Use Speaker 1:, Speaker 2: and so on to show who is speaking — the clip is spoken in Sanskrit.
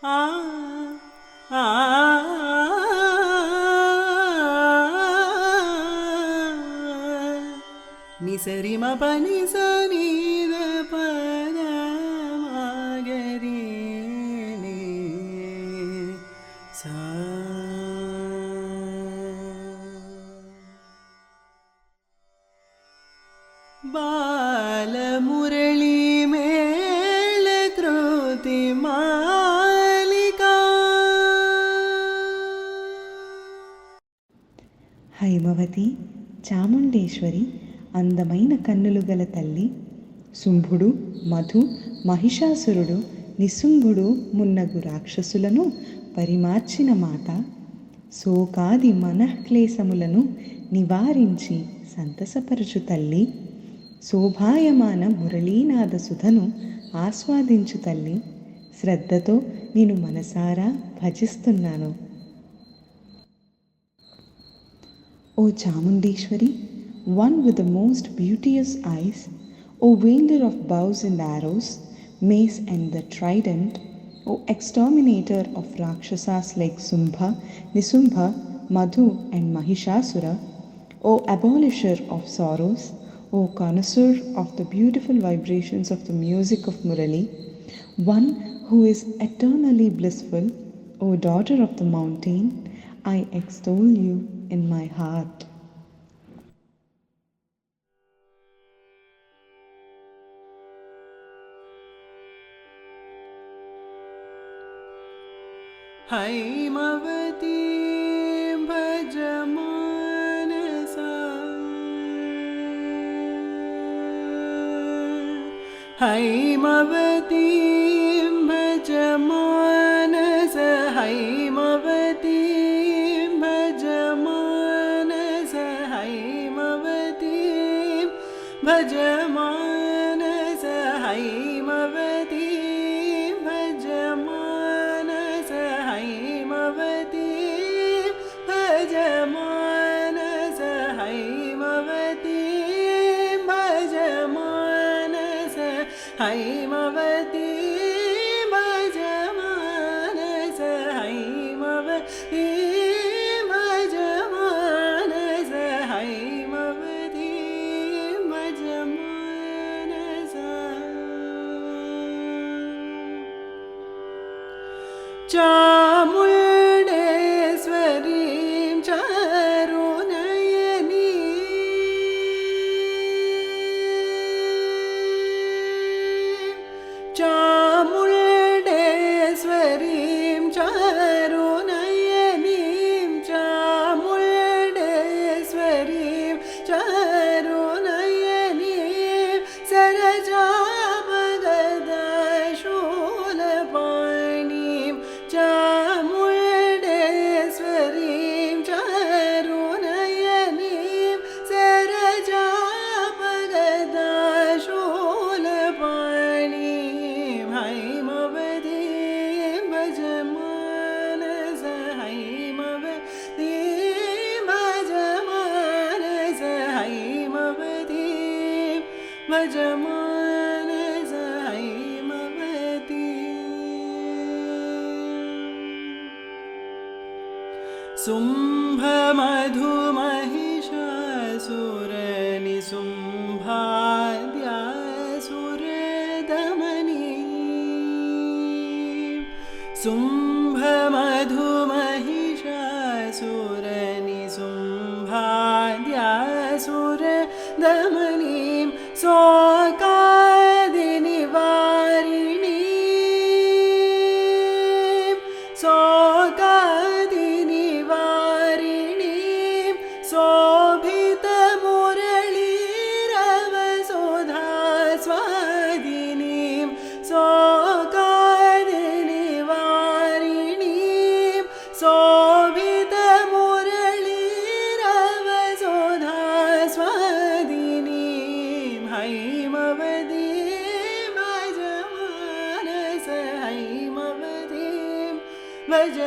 Speaker 1: आ आ निसरि म पनि स नि द प द म ग रे नि सा बालमुरली मेल कृति मालिका
Speaker 2: హైమవతి చాముండేశ్వరి అందమైన కన్నులు గల తల్లి. శుంభుడు, మధు, మహిషాసురుడు, నిశుంభుడు మున్నగు రాక్షసులను పరిమార్చిన మాత. శోకాది మనఃక్లేశములను నివారించి సంతసపరచు తల్లి. శోభాయమాన మురళీనాద సుధను ఆస్వాదించు తల్లి. శ్రద్ధతో నేను మనసారా భజిస్తున్నాను. O Chamundeshwari, one with the most beauteous eyes, O wielder of bows and arrows, mace and the trident, O exterminator of Rakshasas like Sumbha, Nisumbha, Madhu and Mahishasura, O abolisher of sorrows, O connoisseur of the beautiful vibrations of the music of Murali, one who is eternally blissful, O daughter of the mountain, I extol you in my heart.
Speaker 1: Haimavati भज मानसा हैमवती भज मानस हैमवती भज मानस हैमवती भज मानस हैमवती भज मानस हैमवती भज मानस हैमवती भज मानस हैमवती भज मानस हैमवती भज मानस हैमवती भज मानस चामुण्डेश्वरीं चारुनयनी चामुण्डेश्वरीं चारुनयनीं चामुण्डेश्वरीं चारुनयनीं सरजापगदशूलपाणिं चामुण्डेश्वरीं चारुनयनीं सरजापगदशूलपाणिं हैमवतीं भज मानस हैमवतीं भज मानस हैमवतीं भज मानस हैमवतीं शुम्भ मधु महिषासुर निशुम्भाद्यासुर दमनी शुम्भ मधु महिषासुर निशुम्भाद्यासुर दमनीं शोकादिनिवारिणीं शोकादिनिवारिणीं शोभितमुरलीरवसुधास्वादिनीं शोकादिनिवारिणीं शोभितमुरलीरवसुधास्वादिनीं हैमवतीं भज मानस हैमवतीं भज